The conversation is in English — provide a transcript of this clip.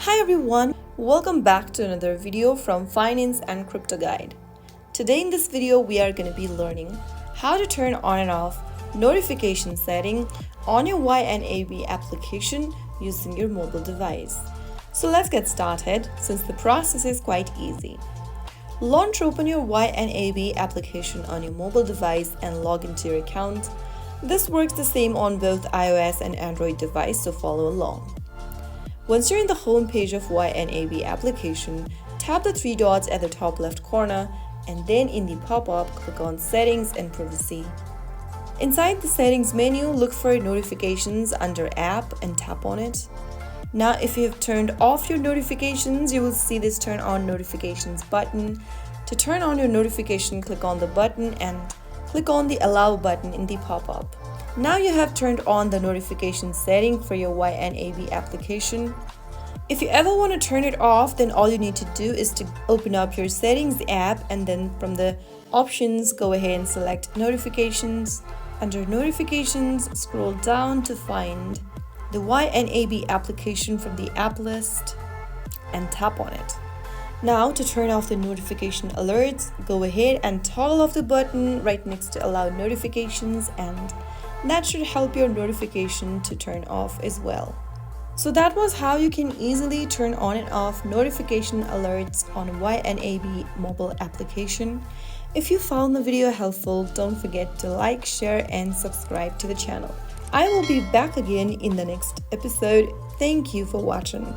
Hi everyone, welcome back to another video from Finance and Crypto Guide. Today in this video we are going to be learning how to turn on and off notification setting on your YNAB application using your mobile device. So let's get started since the process is quite easy. Launch open your YNAB application on your mobile device and log into your account. This works the same on both iOS and Android device, so follow along. Once you're in the home page of YNAB application, tap the three dots at the top left corner and then in the pop-up, click on Settings and Privacy. Inside the Settings menu, look for Notifications under App and tap on it. Now, if you have turned off your notifications, you will see this Turn on Notifications button. To turn on your notification, click on the button and click on the Allow button in the pop-up. Now you have turned on the notification setting for your YNAB application. If you ever want to turn it off, then all you need to do is to open up your settings app and then from the options, go ahead and select notifications. Under notifications, scroll down to find the YNAB application from the app list and tap on it. Now to turn off the notification alerts, go ahead and toggle off the button right next to allow notifications, and that should help your notification to turn off as well. So that was how you can easily turn on and off notification alerts on YNAB mobile application. If you found the video helpful, don't forget to like, share and subscribe to the channel. I will be back again in the next episode. Thank you for watching.